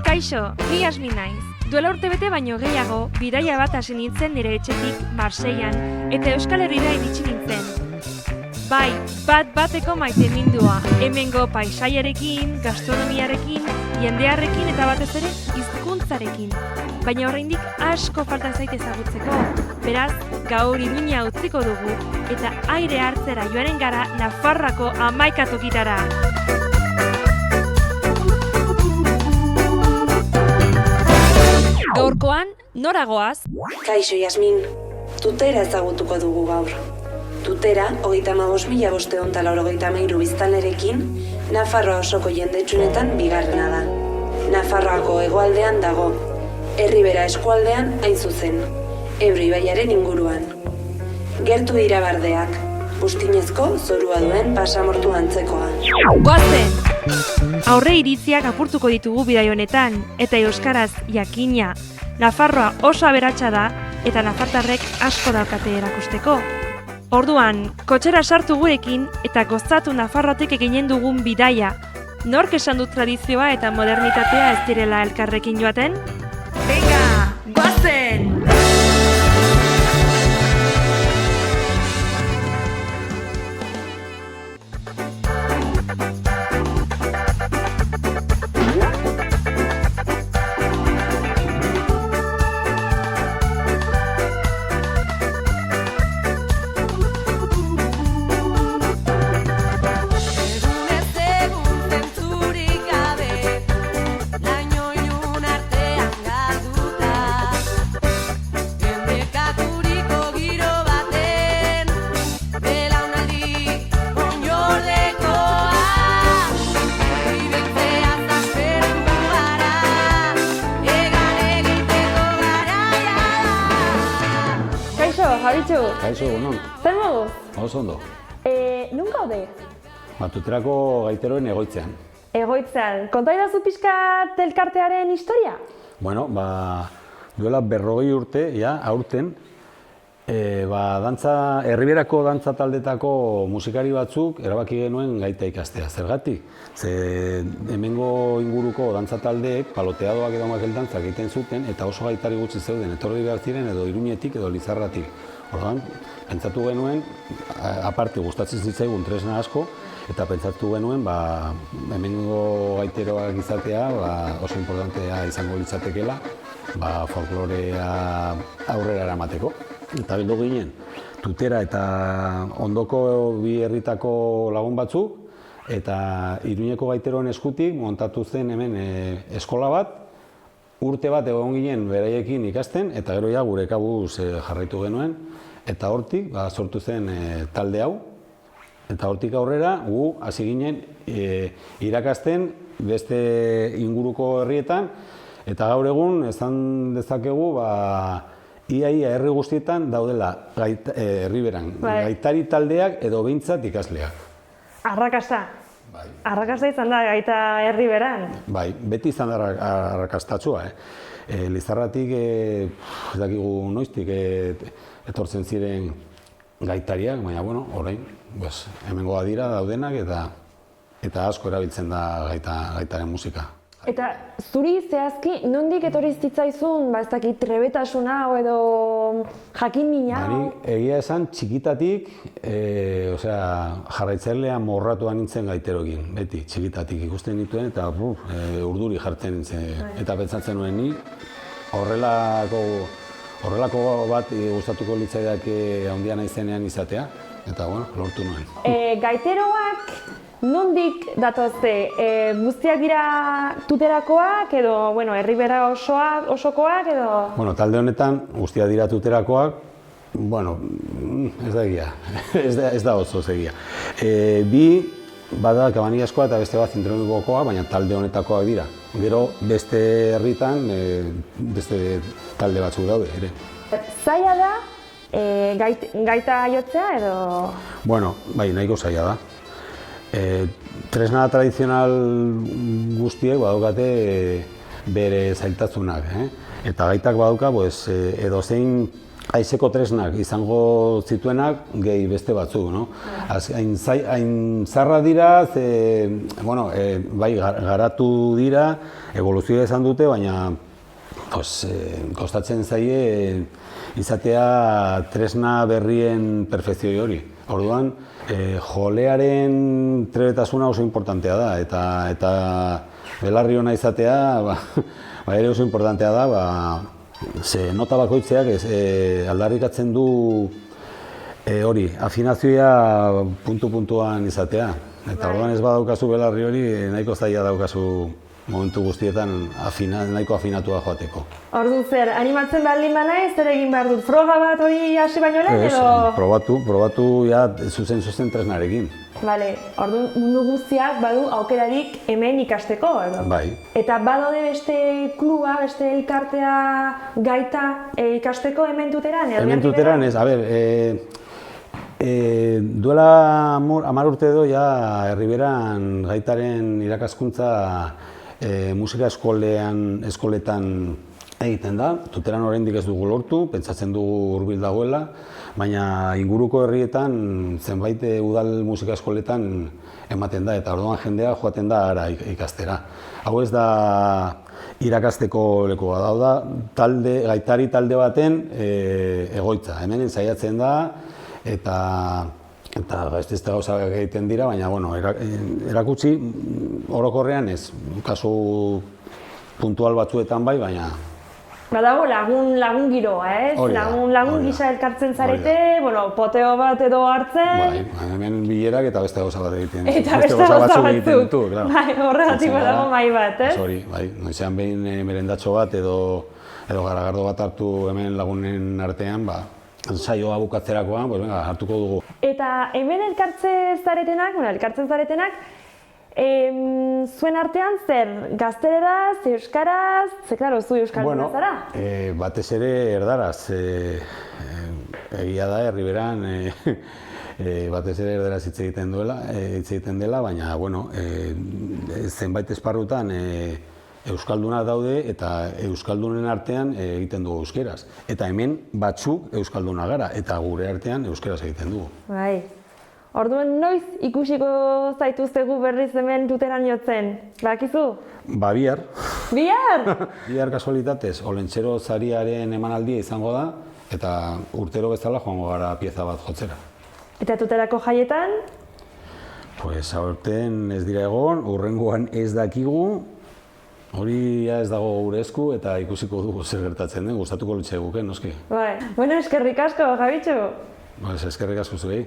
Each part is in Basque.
Kaixo, ni Yasmin naiz. Duela urtebete baino gehiago, bidaia bat hasi nintzen nire etxetik Marseillan eta Euskal Herrira iritsi nintzen. Bai, bat-bateko maitemindua, hemengo paisaiarekin, gastronomiarekin, jendearekin eta batez ere hizkuntzarekin. Baina oraindik asko falta zait ezagutzeko. Beraz, gaur Iruña utziko dugu eta aire hartzera joanen gara Nafarroako 11 tokitara. Gaurkoan, nora goaz? Kaixo, Yasmin. Tutera ezagutuko dugu gaur. Tutera, 35.593 biztanlerekin, Nafarroa osoko jendetsunetan bigarrena da. Nafarroako hegoaldean dago, Erribera eskualdean hain zuzen, Ebro ibaiaren inguruan. Gertu dira bardeak, buztinezko zorua duen pasamortu antzekoa. Goazen! Aurre iritziak apurtuko ditugu bidai honetan, eta euskaraz jakina. Nafarroa oso aberatsa da, eta nafartarrek asko daukate erakusteko. Orduan, kotxera sartu gurekin eta gozatu Nafarroatik eginen dugun bidaia. Nork esan dut tradizioa eta modernitatea ez direla elkarrekin joaten? Venga, goazen! Kaixo, non? Zer moduz? Oso ondo. Nun gaude? Tuterako gaiteroen egoitzean. Egoitzean. Konta idazu pixkat elkartearen historia? Bueno, duela 40 urte, aurten, Erriberako dantza taldetako musikari batzuk erabaki genuen gaita ikastea. Zergatik? Ze hemengo inguruko dantza taldeek paloteadoak edo makeldantzak egiten zuten eta oso gaitari gutxi zeuden, etorri behar ziren edo Iruñetik edo Lizarratik. Orduan, pentsatu genuen, aparte gustatzen zitzaigun tresna asko, eta pentsatu genuen hemengo gaiteroak izatea oso importantea izango litzatekeela folklorea aurrera eramateko. Eta bildu ginen, Tutera eta ondoko bi herritako lagun batzuk, eta Iruñeko gaiteroen eskutik montatu zen hemen eskola bat, urte bat egon ginen beraiekin ikasten, eta gero gure kabuz jarraitu genuen, eta hortik sortu zen talde hau, eta hortik aurrera gu hasi ginen irakasten beste inguruko herrietan, eta gaur egun esan dezakegu iaia herri guztietan daudela Erriberan gaitari taldeak edo behintzat ikasleak. Arrakasta. Arrakasta izan da gaita Erriberan. Bai, beti izan da arrakastatsua. Lizarratik ez dakigu noiztik etortzen ziren gaitariak, baina orain hemengoa dira daudenak eta asko erabiltzen da gaitaren musika. Eta zuri zehazki, nondik etorri zitzaizun, ez dakit, trebetasuna edo jakin-mina? Egia esan, txikitatik, jarraitzailea morratuan nintzen gaiterokin, beti, txikitatik ikusten nituen eta urduri jartzen nintzen. Eta pentsatzen nuen ni, horrelako bat gustatuko litzaidake handia naizenean izatea, eta lortu nuen. Gaiteroak nondik datozte? Guztiak dira Tuterakoak edo Erribera osokoak edo? Talde honetan guztiak dira Tuterakoak, ez da egia, ez da oso egia. Bi bada Kabaniaskoa eta beste bat Zintronikokoa, baina talde honetakoak dira. Gero beste herritan beste talde batzuk daude ere. Zaila da gaita jotzea edo? Bai, nahiko zaila da. Tresna tradizional guztiek badaukate bere zailtasunak. Eta gaitak badauka edozein haizeko tresnak izango zituenak gehi beste batzuk, no? Hain zarra dira, bai garatu dira, evoluzioa izan dute, baina kostatzen zaie izatea tresna berrien perfekzioi hori. Orduan, jolearen trebetasuna oso importantea da, eta belarri ona izatea ere oso importantea da, ze nota bakoitzeak aldarrikatzen du hori, afinazioa puntu-puntuan izatea. Eta orduan ez badaukazu belarri hori, nahiko zaila daukazu momentu guztietan nahiko afinatua joateko. Orduan zer, animatzen baldin banaiz, zer egin behar dut? Froga bat hori hasi baino lehen edo? Probatu ja zuzen tresnarekin. Bale, orduan mundu guztiak badu aukerarik hemen ikasteko, edo? Bai. Eta badaude beste kluba, beste elkartea gaita ikasteko hemen tuteran? Hemen tuteran ez, duela 10 urte edo ja Herriberan gaitaren irakaskuntza musika eskoletan egiten da. Tuteran oraindik ez dugu lortu, pentsatzen dugu hurbil dagoela, baina inguruko herrietan zenbait udal musika eskoletan ematen da, eta orduan jendea joaten da ara ikastera. Hau ez da irakasteko lekoa da, gaitari talde baten egoitza. Hemen saiatzen da, eta beste gauzak egiten dira, baina erakutsi orokorrean ez, kasu puntual batzuetan bai, baina... Badago lagun giroa, ez? Lagun gisa elkartzen zarete, poteo bat edo hartzen... Bai, hemen bilerak eta beste gauza bat egiten ditu. Eta beste gauza batzuk. Bai, horregatik badago mai bat, ez? Hori, bai, noizean behin merendatxo bat edo garagardo bat hartu hemen lagunen artean, saioa bukatzerakoan, hartuko dugu. Eta hemen elkartzen zaretenak, zuen artean zer, gazteleraz, euskaraz, zu euskalduna zara? Batez ere erdaraz. Egia da, Herriberan batez ere erdaraz hitz egiten dela, baina zenbait esparrutan euskaldunak daude eta euskaldunen artean egiten dugu euskeraz. Eta hemen batzuk euskaldunak gara eta gure artean euskeraz egiten dugu. Bai. Orduan noiz ikusiko zaituztegu berriz hemen tuteran jotzen, bakizu? Bihar. Bihar? Bihar kasualitatez, Olentzero Sariaren emanaldia izango da, eta urtero bezala joango gara pieza bat jotzera. Eta tuterako jaietan? Pues aurten ez dira egon, hurrengoan ez dakigu, hori ez dago gure esku eta ikusiko dugu zer gertatzen den, gustatuko litzaiguke, noski. Bai, eskerrik asko, Jabitxu. Eskerrik asko zuei.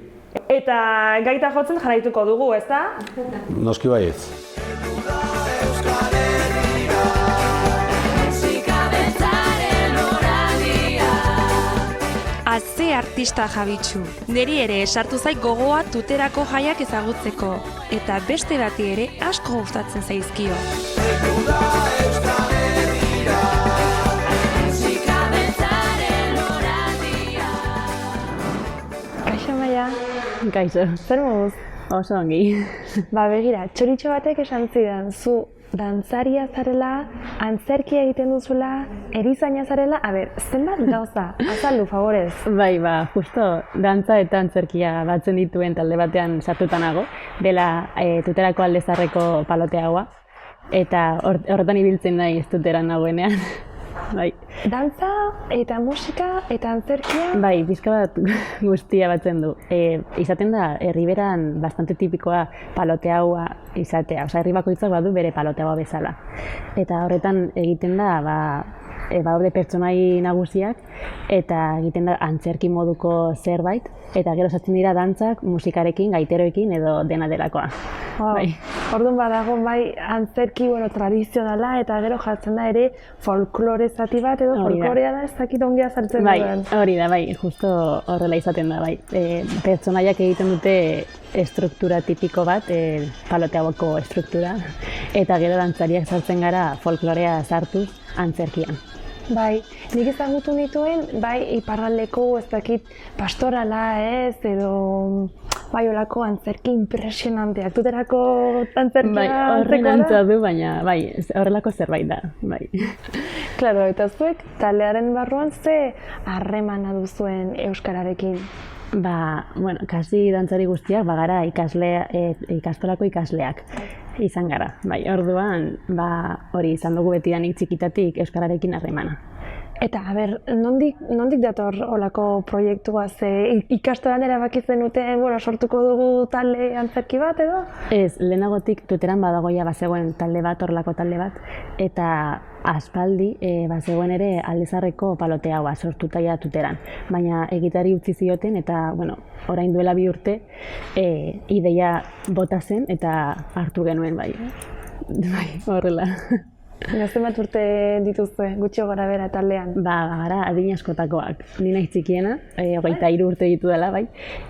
Eta gaita jotzen jarraituko dugu, ezta? Noski baietz. Ze artista Jabitxu. Neri ere esartu zait gogoa tuterako jaiak ezagutzeko. Eta beste bati ere asko gustatzen zaizkio. Kaixo, Maia. Kaixo. Zer moduz? Oso ongi. Begira, txoritxo batek esan zidan, zu dantzaria zarela, antzerkia egiten duzula, erizaina zarela, zenbat gauza, azaldu, favorez. Bai, justo dantza eta antzerkia batzen dituen talde batean sartuta nago, dela tuterako aldezarreko paloteagoa, eta horretan ibiltzen naiz tuteran nagoenean. Bai. Dantza eta musika eta antzerkia? Bai, pixka bat guztia batzen du. Izaten da, Herriberan bastante tipikoa paloteagoa izatea. Herri bakoitzak badu bere paloteagoa bezala. Eta horretan egiten da, badaude pertsonai nagusiak, eta egiten da antzerki moduko zerbait, eta gero sartzen dira dantzak musikarekin, gaiteroekin edo dena delakoa. Bai. Orduan badago antzerki tradizionala eta gero jartzen da ere folklore zati bat edo folklorea da ez dakit ongi azaltzen duen. Hori da, justo horrela izaten da, pertsonaiak egiten dute estruktura tipiko bat, paloteagoko estruktura, eta gero dantzariak sartzen gara folklorea sartuz antzerkian. Nik ezagutu nituen, iparraldeko ez dakit pastorala ez, edo olako antzerki impresionanteak. Tuterako antzerkia horren antza du, baina horrelako zerbait da. Claro, eta zuek taldearen barruan ze harremana duzuen euskararekin? Bueno, kasi dantzari guztiak bagara ikastolako ikasleak izan gara. Bai, orduan, hori izan dugu betidanik txikitatik euskararekin harremana. Eta, nondik dator olako proiektua? Ze ikastolan erabaki zenuten, sortuko dugu talde antzerki bat edo? Ez, lehenagotik tuteran badagoia bazegoen talde bat, horrelako talde bat, eta aspaldi bazegoen ere Aldezarreko paloteaua sortuta ja tuteran. Baina egitari utzi zioten eta, orain duela 2 urte, ideia bota zen eta hartu genuen bai. Bai, horrela. Zenbat urte dituzue, gutxi gora bera taldean? Gara adin askotakoak. Ni naiz txikiena, 23 urte ditu dela, bai.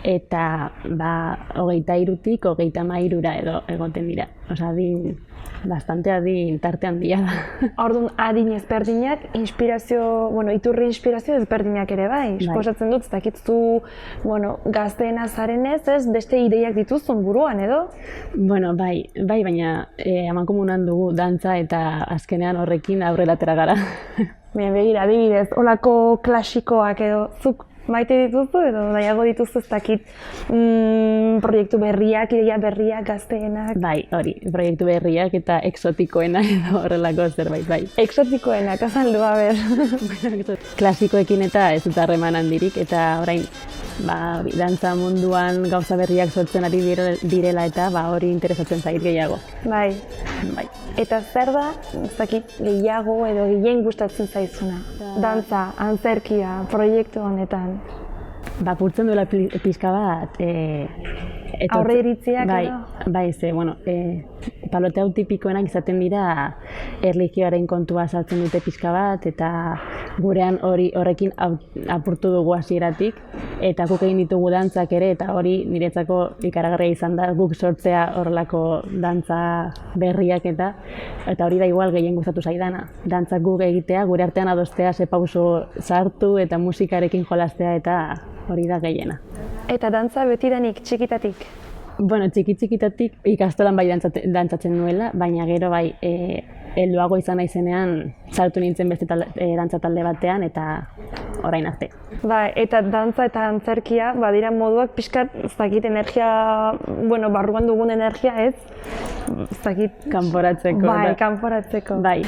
Eta 23tik 33ra edo egoten dira. Osa, bastante adin tarte handia da. Orduan, adin ezberdinak, iturri inspirazio ezberdinak ere bai. Suposatzen dut, ez dakitzu, gazteena zarenez, ez beste ideiak dituzun buruan edo? Bai, baina amankomunan dugu dantza eta azkenean horrekin aurrera atera gara. Begira, adibidez, olako klasikoak edo zuk maite dituzu edo nahiago dituzu ez dakit proiektu berriak, ideia berriak, gazteenak? Bai, hori, proiektu berriak eta exotikoenak edo horrelako zerbait, bai. Exotikoenak, azaldu, Klasikoekin eta ez dut harreman handirik eta orain dantza munduan gauza berriak sortzen ari direla eta hori interesatzen zait gehiago. Bai. Eta zer da, ez dakit, gehiago edo gehien gustatzen zaizuna? Dantza, antzerkia, proiektu honetan? Purtzen duela pixka bat... Aurre iritziak edo? Bai, palote hau tipikoenak izaten dira erlijioaren kontua saltzen dute pixka bat eta gurean horrekin apurtu dugu hasieratik eta guk egin ditugu dantzak ere eta hori niretzako ikaragarria izan da guk sortzea horrelako dantza berriak eta hori da igual gehien gustatu zaidana. Dantzak guk egitea, gure artean adostea, ze pauso sartu eta musikarekin jolastea eta hori da gehiena. Eta dantza betidanik, txikitatik? Txikitatik ikastolan bai dantzatzen nuela, baina gero bai helduago izan naizenean sartu nintzen beste dantza talde batean eta orain arte. Eta dantza eta antzerkia badira moduak pixkat, ez dakit, energia, barruan dugun energia ez? Ez dakit... Kanporatzeko. Kanporatzeko. Bai.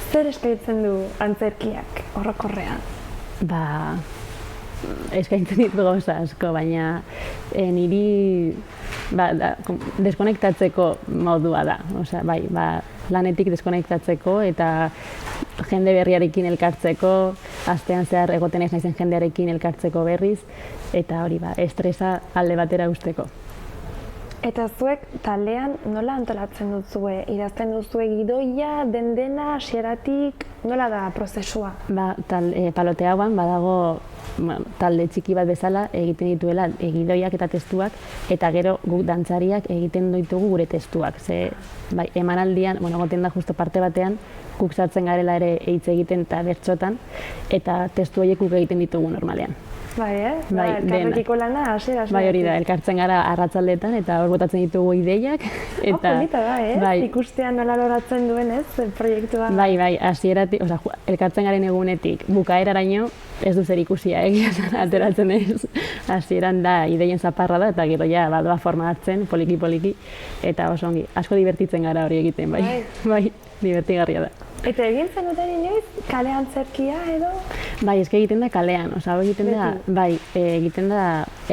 Zer eskaintzen du antzerkiak orokorrean? Eskaintzen ditu gauza asko, baina niri deskonektatzeko modua da. Lanetik deskonektatzeko eta jende berriarekin elkartzeko, astean zehar egoten ez naizen jendearekin elkartzeko berriz, eta hori estresa alde batera usteko. Eta zuek taldean nola antolatzen duzue? Idazten duzue gidoia, dena, hasieratik, nola da prozesua? Palote hauan badago talde txiki bat bezala egiten dituela gidoiak eta testuak eta gero guk dantzariak egiten ditugu gure testuak. Emanaldian, egoten da justo parte batean, guk sartzen garela ere hitz egiten eta bertsotan eta testu horiek guk egiten ditugu normalean. Elkarrekiko lana, hasiera. Hori da, elkartzen gara arratsaldeetan eta hor botatzen ditugu ideiak. Polita da, ikustean nola loratzen duen, proiektua. Hasieratik, elkartzen garen egunetik bukaeraraino ez du zer ikusia egia ateratzen ez. Hasieran da ideien zaparra da eta gero ja badoa forma hartzen, poliki eta oso ongi. Asko divertitzen gara hori egiten, divertigarria da. Eta egin zenuten inoiz, kale antzerkia edo? Eske egiten da kalean, egiten da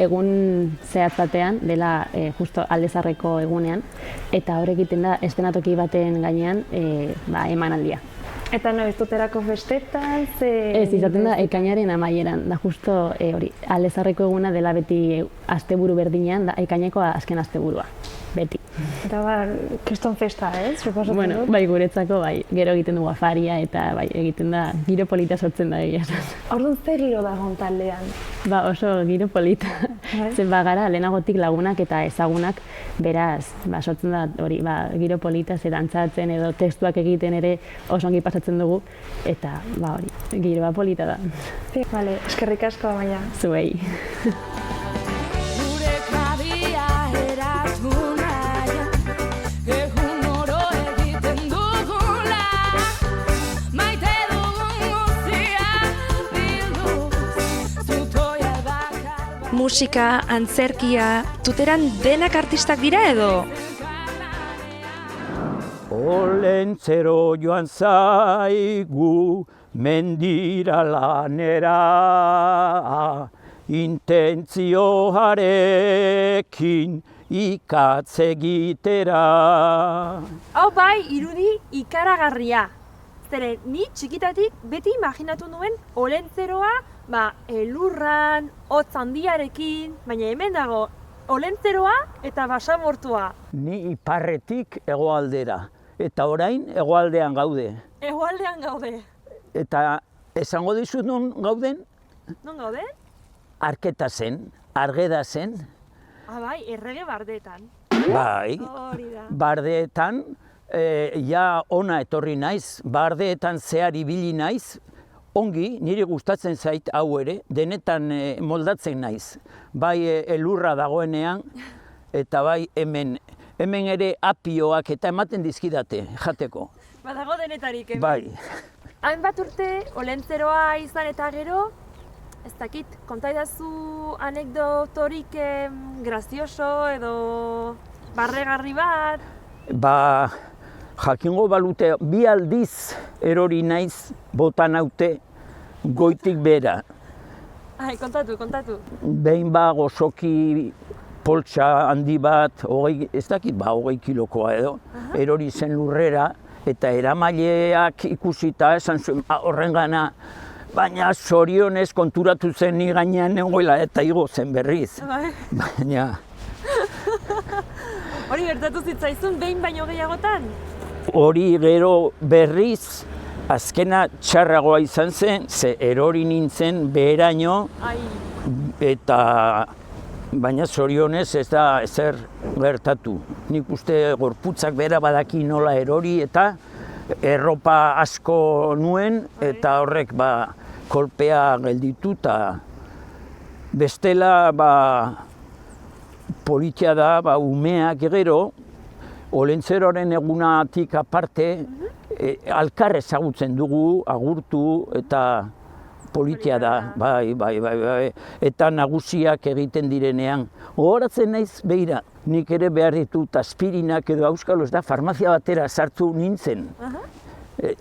egun zehatz batean, dela justo Aldezarreko egunean, eta hor egiten da estenatoki baten gainean emanaldia. Eta noiz tuterako festetan? Ez, izaten da ekainaren amaieran, da justo hori, Aldezarreko eguna dela beti asteburu berdinean, da ekaineko azken asteburua. Beti. Eta kriston festa, ez? Guretzako, gero egiten dugu afaria eta egiten da, giro polita sortzen da egia. Orduan zer giro dagoen taldean? Oso giro polita. Zer gara lehenagotik lagunak eta ezagunak, beraz, sortzen da hori, giro polita, zer dantzatzen edo testuak egiten ere oso ongi pasatzen dugu, eta hori, giroa polita da. Eskerrik asko, baina. Zuei. musika, antzerkia, tuteran denak artistak dira edo? Olentzero joan zaigu mendira lanera, intentzioarekin ikatz egitera. Hau bai, irudi ikaragarria. Zeren, ni txikitatik beti imaginatu nuen olentzeroa, elurran, hotz handiarekin, baina hemen dago olentzeroa eta basamortua. Ni iparretik hegoaldera, eta orain hegoaldean gaude. Hegoaldean gaude. Eta esango dizut non gauden? Non gaude? Arketa zen, Argeda zen. Bai, errege bardeetan. Bai, Hori da. bardeetan, ja ona etorri naiz, bardeetan zehar ibili naiz, ongi, niri gustatzen zait hau ere, denetan moldatzen naiz. Bai elurra dagoenean, eta bai hemen ere apioak eta ematen dizkidate, jateko. Badago denetarik, Bai. Hainbat urte, olentzeroa izan eta gero, ez dakit, kontaidazu anekdotorik grazioso edo barregarri bat? Jakingo balute, 2 aldiz erori naiz bota naute goitik bera. Ai, kontatu. Behin gozoki poltsa handi bat, 20 kilokoa edo, erori zen lurrera, eta eramaileak ikusita esan zuen horrengana, baina zorionez konturatu zen ni gainean nengoela eta igo zen berriz. Baina... Hori gertatu zitzaizun behin baino gehiagotan? Hori gero berriz, azkena txarragoa izan zen, ze erori nintzen beheraino, eta baina zorionez ez da ezer gertatu. Nik uste gorputzak bera badaki nola erori eta erropa asko nuen eta horrek kolpea gelditu eta bestela politia da umeak gero, olentzeroaren egunatik aparte, alkar ezagutzen dugu, agurtu eta politia da, bai. Eta nagusiak egiten direnean. Gogoratzen naiz, beira, nik ere behar ditut aspirinak edo auskalo, farmazia batera sartu nintzen.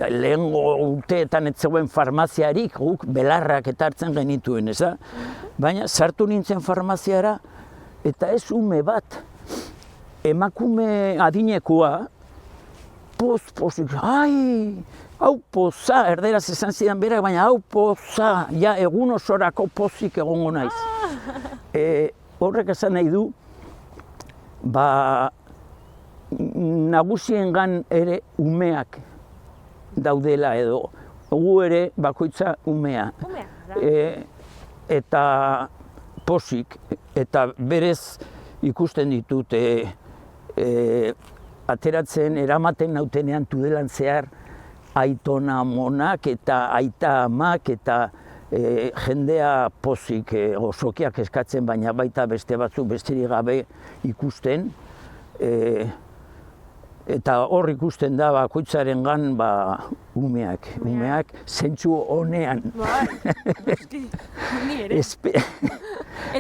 Lehengo urteetan ez zegoen farmaziarik, guk belarrak eta hartzen genituen, ez da? Baina sartu nintzen farmaziara, eta ez ume bat, emakume adinekoa, pozik, hau poza, erderaz esan zidan berak, baina hau poza, ja egun osorako pozik egongo naiz. Horrek esan nahi du, nagusiengan ere umeak daudela edo, gu ere bakoitza umea. Eta pozik, eta berez ikusten ditut, ateratzen, eramaten nautenean Tudelan zehar aitona amonak eta aita amak eta jendea pozik gozokiak eskatzen, baina baita beste batzuk besterik gabe ikusten. Eta hor ikusten da bakoitzarengan umeak zentsu honean.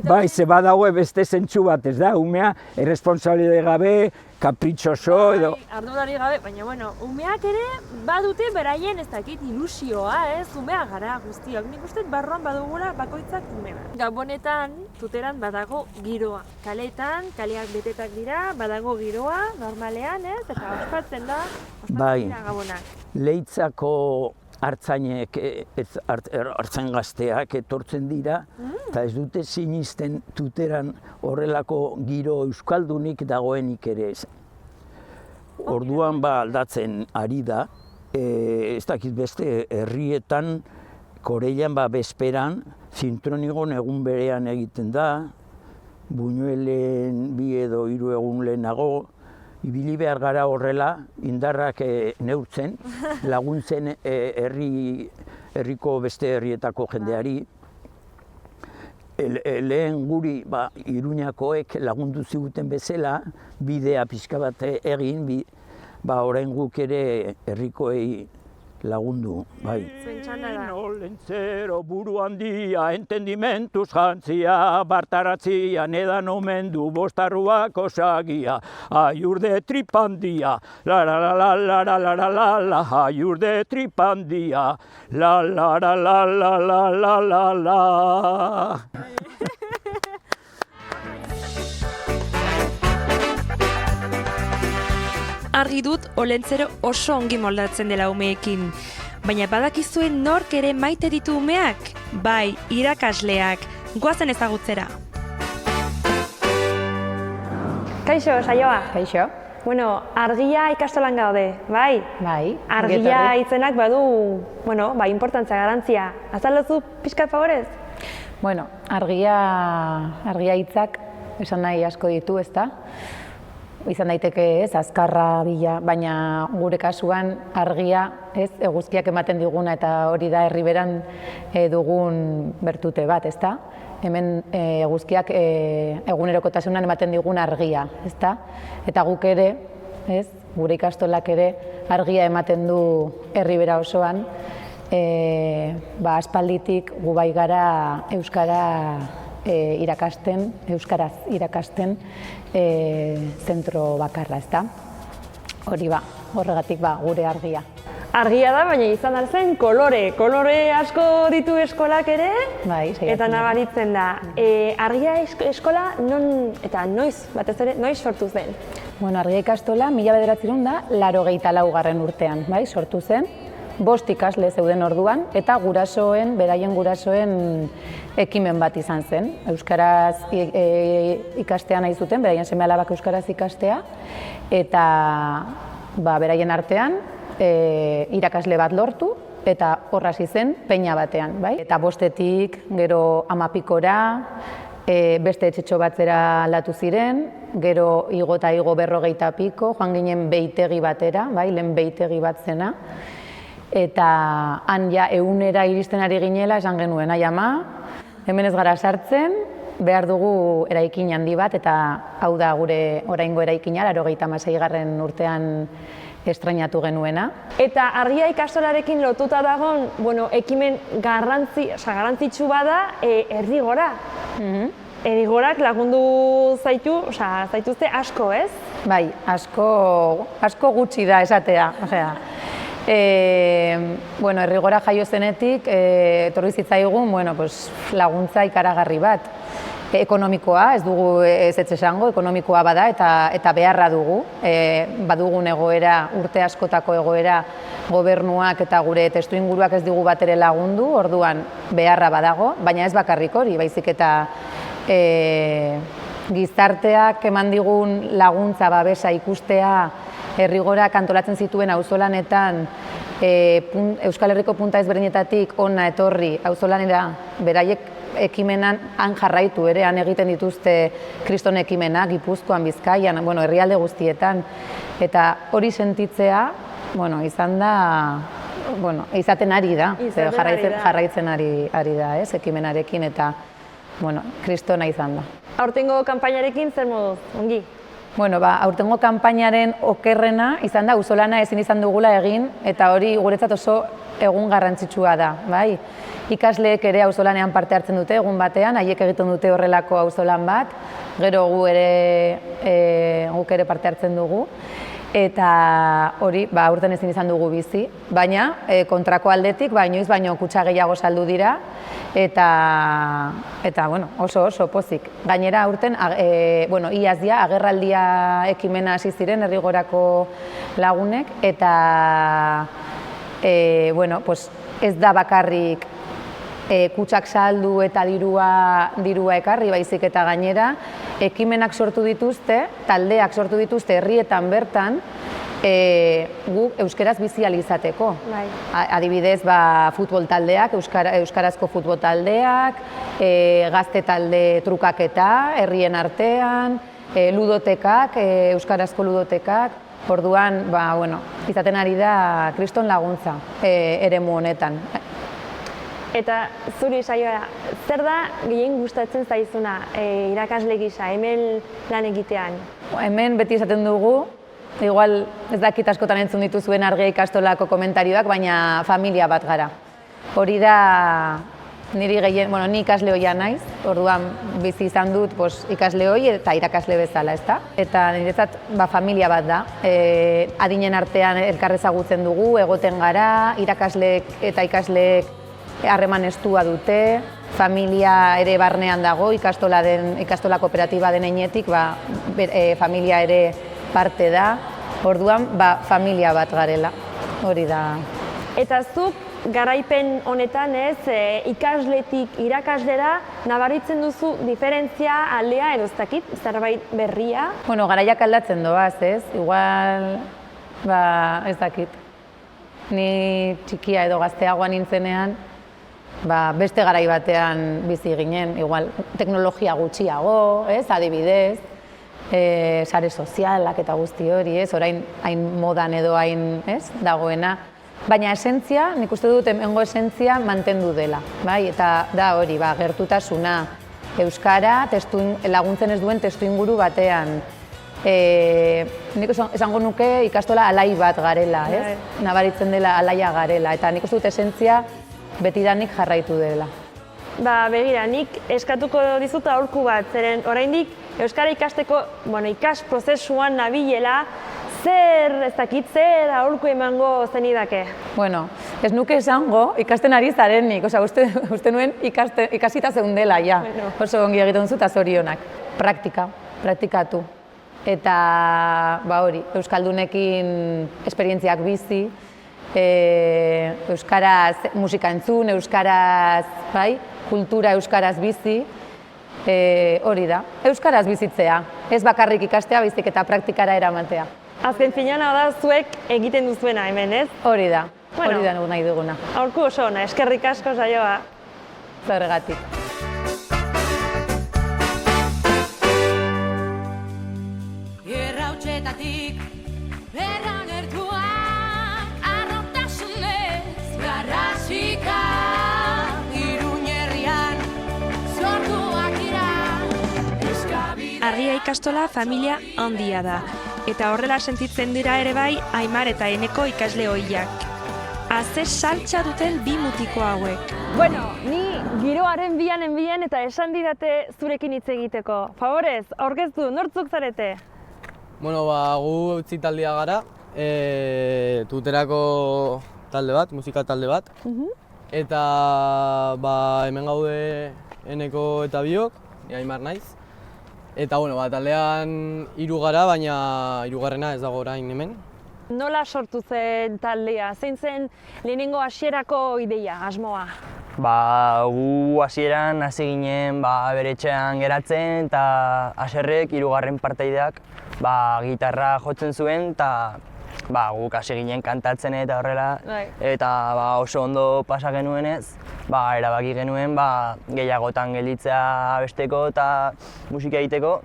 Bai, ze badago beste zentsu bat, ez da, umea erresponsabilitate gabe, kapritxoso edo... Ardurari gabe, baina umeak ere badute beraien ez dakit ilusioa, ez? Umea gara guztiak. Nik uste barruan badugula bakoitzak umea. Gabonetan, Tuteran badago giroa. Kaleetan, kaleak betetak dira, badago giroa, normalean, ez? Eta ospatzen dira Gabonak. Leitzako hartzainek, hartzain gazteak etortzen dira, eta ez dute sinisten Tuteran horrelako giro euskaldunik dagoenik ere ez. Orduan aldatzen ari da, ez dakit beste herrietan, Koreian bezperan, zintronigon egun berean egiten da, Buñuelen 2 edo 3 egun lehenago, ibili behar gara horrela, indarrak neurtzen, laguntzen herriko beste herrietako jendeari. Lehen guri Iruñakoek lagundu ziguten bezala, bidea pixka bat egin, orain guk ere herrikoei lagundu, bai. Zuen txanda da. Olentzero buru handia, entendimentuz jantzia, bartaratzian edan omen du bostarruak osagia, aiurde tripandia, la la la la la la la la la la, aiurde tripandia, la la la la la la la la la. Argi dut Olentzero oso ongi moldatzen dela umeekin. Baina badakizuen nork ere maite ditu umeak? Bai, irakasleak. Goazen ezagutzera. Kaixo, saioa. Kaixo. Bueno, argia ikastolan gaude, bai? Bai. Argia itzenak badu, importantzia, garantzia. Azalduzu pixkat favorez? Bueno, argia hitzak esan nahi asko ditu, ezta? Izan daiteke ez, azkarra bila, baina gure kasuan argia ez, eguzkiak ematen diguna eta hori da herriberan dugun bertute bat, ezta? Hemen eguzkiak egunerokotasunan ematen digun argia, ezta? Eta guk ere, ez, gure ikastolak ere argia ematen du herribera osoan, aspalditik gu bai gara euskaraz irakasten zentro bakarra, ezta? Hori horregatik gure argia. Argia da, baina izan alzen kolore asko ditu eskolak ere, Bai, eta nabaritzen da. Argia eskola non eta noiz, batez ere, noiz sortu zen? Bueno, argia ikastola 1984 urtean, bai, sortu zen. 5 ikasle zeuden orduan, eta beraien gurasoen ekimen bat izan zen. Euskaraz ikastea nahi zuten, beraien seme-alabak euskaraz ikastea, eta beraien artean irakasle bat lortu, eta hor hasi zen peña batean, bai? Eta 5etik gero 10 beste etxetxo batzera aldatu ziren, gero igo eta igo 40 piko, joan ginen behitegi batera, bai, lehen behitegi bat zena, eta han ja 100 iristen ari ginela esan genuen, ama, hemen ez gara sartzen, behar dugu eraikin handi bat, eta hau da gure oraingo eraikina, 86. urtean estrainatu genuena. Eta argia ikastolarekin lotuta dagoen, ekimen garrantzitsu bada Errigora. Errigorak lagundu zaituzte asko, ez? Bai, asko gutxi da esatea. Errigora jaio zenetik, etorri zitzaigun laguntza ikaragarri bat. Ekonomikoa, ez dugu ez esango, ekonomikoa bada eta beharra dugu. Badugun egoera, urte askotako egoera, gobernuak eta gure testuinguruak ez digu bat ere lagundu, orduan beharra badago, baina ez bakarrik hori, baizik eta gizarteak eman digun laguntza babesa ikustea, Errigorak antolatzen zituen auzolanetan Euskal Herriko punta ezberdinetatik hona etorri auzolanera beraiek ekimenan han jarraitu ere, han egiten dituzte kriston ekimenak, Gipuzkoan, Bizkaian, herrialde guztietan, eta hori sentitzea, izaten ari da, jarraitzen ari da, ekimenarekin, eta kristona izan da. Aurtengo kanpainarekin zer moduz, ongi? Aurtengo kanpainaren okerrena izan da, auzolana ezin izan dugula egin, eta hori guretzat oso egun garrantzitsua da, bai? Ikasleek ere auzolanean parte hartzen dute egun batean, haiek egiten dute horrelako auzolan bat, gero guk ere parte hartzen dugu, eta hori aurten ezin izan dugu bizi, baina kontrako aldetik inoiz baino kutxa gehiago saldu dira, eta oso pozik. Gainera aurten, iaz agerraldia ekimena hasi ziren Errigorako lagunek, eta ez da bakarrik kutxak saldu eta dirua ekarri, baizik eta gainera ekimenak sortu dituzte, taldeak sortu dituzte herrietan bertan, guk euskeraz bizi ahal izateko. Adibidez, futbol taldeak, euskarazko futbol taldeak, gazte talde trukaketa, herrien artean, ludotekak, euskarazko ludotekak, orduan, izaten ari da kriston laguntza eremu honetan. Eta zuri saioa, zer da gehien gustatzen zaizuna irakasle gisa, hemen lan egitean? Hemen beti esaten dugu, igual ez dakit askotan entzun dituzuen Argia ikastolako komentarioak, baina familia bat gara. Hori da niri gehien, ni ikasle hoia naiz, orduan bizi izan dut ikasle hoi eta irakasle bezala, ezta? Eta niretzat familia bat da. Adinen artean elkar ezagutzen dugu, egoten gara, irakasleek eta ikasleek harreman estua dute, familia ere barnean dago, ikastola kooperatiba den heinetik, familia ere parte da, orduan familia bat garela, hori da. Eta zuk garaipen honetan ikasletik irakaslera nabaritzen duzu diferentzia aldea edo ez dakit, zerbait berria? Garaiak aldatzen doaz, ez? Igual, ez dakit. Ni txikia edo gazteagoa nintzenean, beste garai batean bizi ginen, igual teknologia gutxiago, ez? Adibidez, sare sozialak eta guzti hori, ez? Orain hain modan edo hain, ez? Dagoena. Baina esentzia, nik uste dut hemengo esentzia mantendu dela, bai? Eta da hori, gertutasuna, euskara laguntzen ez duen testuinguru batean. Nik esango nuke ikastola alai bat garela, ez? Nabaritzen dela alaia garela, eta nik uste dut esentzia betidanik jarraitu dela. Begira, nik eskatuko dizut aholku bat, zeren oraindik euskara ikasteko, ikas prozesuan nabilela, ez dakit zer aholku emango zenidake? Ez nuke esango ikasten ari zarenik, uste nuen ikasita zeundela, ja. Oso ongi egiten zu eta zorionak. Praktikatu. Eta hori, euskaldunekin esperientziak bizi, euskaraz musika entzun, euskaraz, kultura euskaraz bizi, hori da. Euskaraz bizitzea, ez bakarrik ikastea, baizik eta praktikara eramatea. Azken finean da zuek egiten duzuena hemen, ez? Hori da nahi duguna. Aholku oso ona, eskerrik asko saioa. Zergatik. Errautxetatik berran ertuak arrotasunez garrasika Iruñerrian sortuak dira eskabide. Argia ikastola familia handia da. Eta horrela sentitzen dira ere bai Aimar eta Eneko ikasle ohiak. Ze saltza duten bi mutiko hauek. Ni giroaren bian eta esan didate zurekin hitz egiteko. Favorez, aurkeztu, nortzuk zarete? Gu utzi taldea gara, tuterako talde bat, musika talde bat. Eta hemen gaude Eneko eta biok, ni Aimar naiz. Eta taldean 3 gara, baina 3garrena ez dago orain hemen. Nola sortu zen taldea? Zein zen lehenengo hasierako ideia, asmoa? Gu hasieran hasi ginen bere etxean geratzen eta Aserrek 3garren parteideak gitarra jotzen zuen eta guk hasi ginen kantatzen eta horrela. Eta oso ondo pasa genuenez, erabaki genuen gehiagotan gelditzea abesteko eta musika egiteko.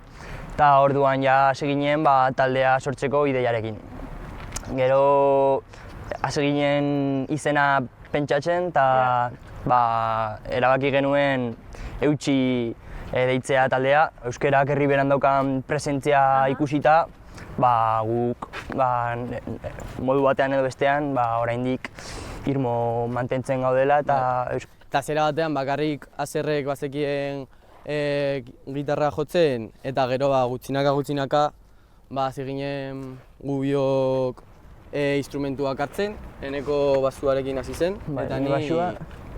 Eta orduan hasi ginen taldea sortzeko ideiarekin. Gero hasi ginen izena pentsatzen eta erabaki genuen eutsi deitzea taldea. Euskarak herriberan daukan presentzia ikusita, guk modu batean edo bestean oraindik irmo mantentzen gaudela eta zera batean bakarrik Aserrek bazekien gitarra jotzen eta gero gutxinaka hasi ginen gu biok instrumentuak hartzen, Eneko basuarekin hasi zen eta ni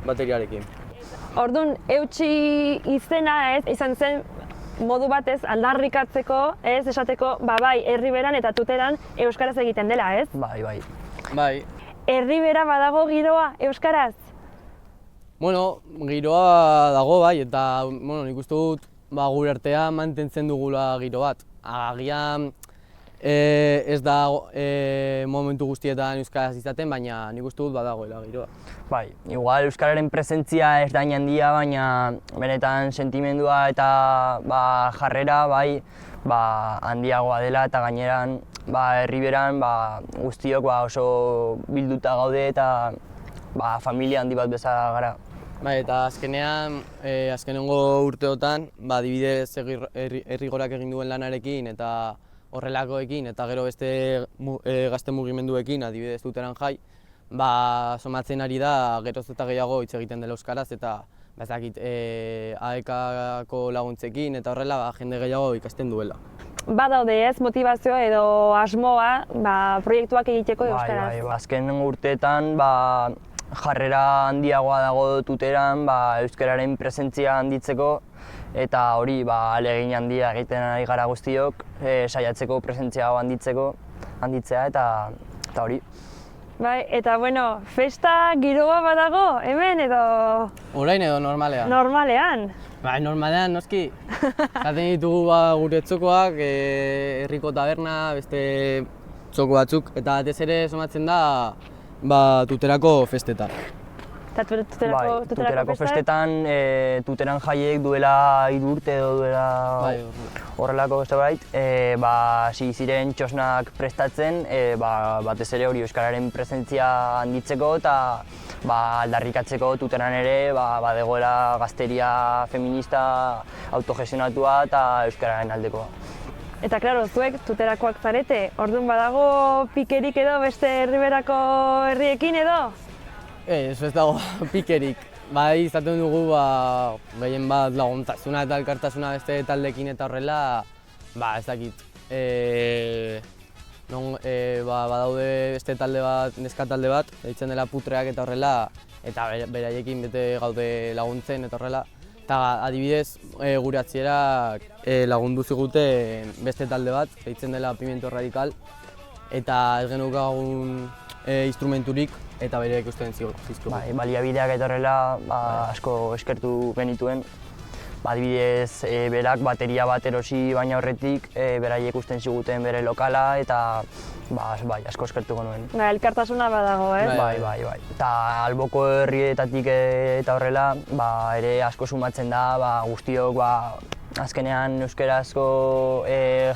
bateriarekin. Orduan, eutsi izena izan zen modu batez aldarrikatzeko, esateko, herriberan eta tuteran euskaraz egiten dela, ez? Bai. Herribera badago giroa euskaraz? Giroa dago eta nik uste dut gure artean mantentzen dugula giro bat. Agian ez da momentu guztietan euskaraz izaten, baina nik uste dut badagoela giroa. Igual euskararen presentzia ez da handia, baina benetan sentimendua eta jarrera handiagoa dela eta gaineran herriberan guztiok oso bilduta gaude eta familia handi bat bezala gara. Eta azkenean, azkenengo urteotan, adibidez Herrigorak egin duen lanarekin eta horrelakoekin eta gero beste gazte mugimenduekin, adibidez Tuteran Jai, ba, somatzen ari da geroz eta gehiago hitz egiten dela euskaraz eta bazakit AEK-ko laguntzekin eta horrela jende gehiago ikasten duela. Badaude ez motivazioa edo asmoa proiektuak egiteko euskaraz? Bai, azken urteetan jarrera handiagoa dago Tuteran euskararen presentzia handitzeko eta hori ahalegin handia egiten ari gara guztiok saiatzeko presentzia handitzea eta hori. Bai, eta bueno, festa giroa badago hemen edo... Orain edo normalean? Normalean. Bai, normalean, noski. Zaten ditugu gure txokoak, herriko taberna, beste txoko batzuk, eta batez ere somatzen da Tuterako festetan. Eta Tuterako festetan, Tuteran Jaiek duela 3 urte edo duela horrelako zerbait, hasi ziren txosnak prestatzen, batez ere hori euskararen presentzia handitzeko eta aldarrikatzeko Tuteran ere badegoela gazteria feminista autogestionatua eta euskararen aldekoa. Eta, klaro, zuek Tuterakoak zarete, orduan badago pikerik edo beste herriberako herriekin edo? Ez dago pikerik. Bai, izaten dugu gehien bat laguntasuna eta elkartasuna beste taldekin eta horrela, ez dakit. Badaude beste talde bat, neska talde bat, deitzen dela Putreak eta horrela, eta beraiekin bete gaude laguntzen eta horrela. Eta adibidez, gure atzierak lagundu ziguten beste talde bat, deitzen dela Pimiento Radikal, eta ez genukagun instrumenturik eta bereak usten zizko. Baliabideak eta horrela asko eskertu genituen. Adibidez, berak bateria bat erosi baina horretik, beraiek usten ziguten bere lokala eta asko eskertu genuen. Elkartasuna badago, ez? Bai. Eta alboko herrietatik eta horrela, ere asko sumatzen da, guztiok azkenean euskarazko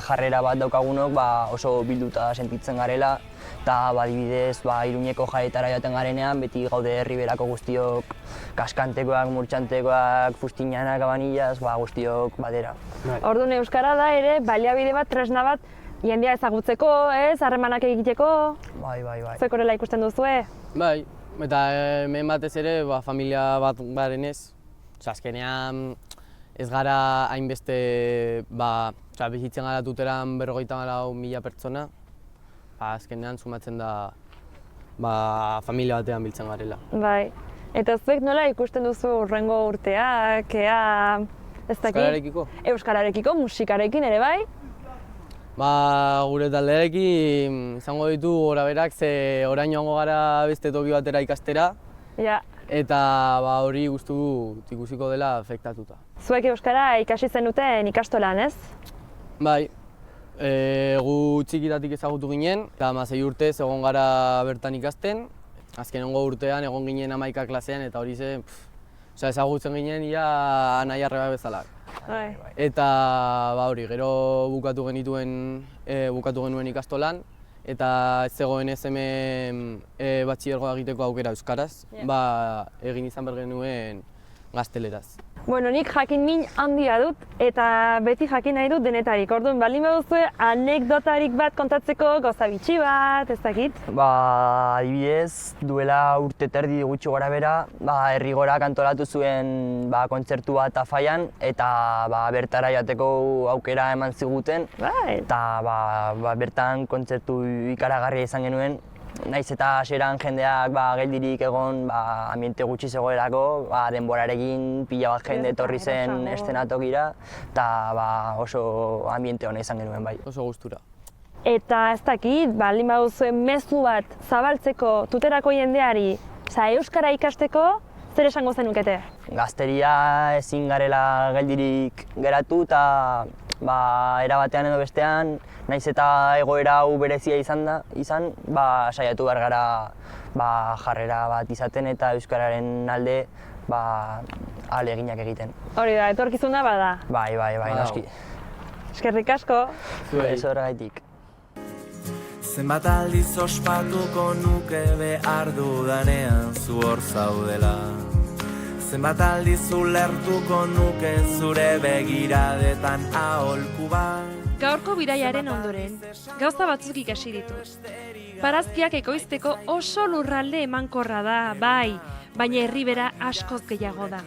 jarrera bat daukagunok oso bilduta sentitzen garela. Eta adibidez, Iruñeko jaietara joaten garenean, beti gaude herriberako guztiok kaskantekoak, murtxantekoak, fustinanak, abanillas, guztiok batera. Orduan euskara da ere baliabide bat, tresna bat, jendea ezagutzeko, harremanak egiteko? Bai. Zuek horrela ikusten duzue? Bai, eta hemen batez ere familia bat garenez. Azkenean ez gara hainbeste, bizitzen gara Tuteran 54.000 pertsona. Azkenean sumatzen da familia batean biltzen garela. Bai, eta zuek nola ikusten duzu hurrengo urteak, ez dakit? Euskararekiko? Euskararekiko, musikarekin ere bai? Gure taldearekin izango ditu gorabeherak, ze orain joango gara beste toki batera ikastera. Ja. Eta hori gustu ikusiko dela afektatuta. Zuek euskara ikasi zenuten ikastolan, ez? Bai. Gu txikitatik ezagutu ginen, eta 16 urtez egon gara bertan ikasten. Azkenengo urtean egon ginen 11 klasean eta hori ezagutzen ginen ia nahi arreba bezala. Eta hori, gero bukatu genuen ikastolan, eta ez zegoen ez hemen batxilergoa egiteko aukera euskaraz, egin izan behar genuen gazteleraz. Bueno, nik jakin min handia dut eta beti jakin nahi dut denetarik. Orduan, baldin baduzue anekdotarik bat kontatzeko, gauza bitxi bat, ez dakit? Adibidez, duela urte terdi gutxi gora bera, Herrigorak antolatu zuen kontzertu bat Afaian eta bertara joateko aukera eman ziguten. Eta bertan kontzertu ikaragarria izan genuen. Naiz eta hasieran jendeak geldirik egon ambiente gutxi zegoelako, denborarekin pila bat jende etorri zen eszenatokira eta oso ambiente hona izan genuen bai. Oso gustura. Eta ez dakit, baldin baduzue mezu bat zabaltzeko Tuterako jendeari, euskara ikasteko, zer esango zenukete? Gazteria ezin garela geldirik geratu eta era batean edo bestean, naiz eta egoera hau berezia izan, saiatu behar gara jarrera bat izaten eta euskararen alde ahaleginak egiten. Hori da, etorkizuna bada? Bai, noski. Eskerrik asko. Ez horregaitik. Zenbat aldiz ospatuko nuke behar dudanean zu hor zaudela. Zenbat aldiz ulertuko nuke zure begiradetan aholku bat. Gaurko bidaiaren ondoren, gauza batzuk ikasi dituz. Barazkiak ekoizteko oso lurralde emankorra da, bai, baina herribera askoz gehiago da.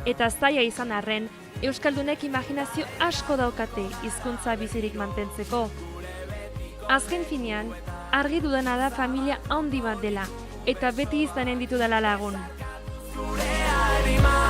Eta zaila izan arren, euskaldunek imaginazio asko daukate hizkuntza bizirik mantentzeko. Azken finean, argi dudana da familia handi bat dela, eta beti izanen ditudala lagun. Zure arima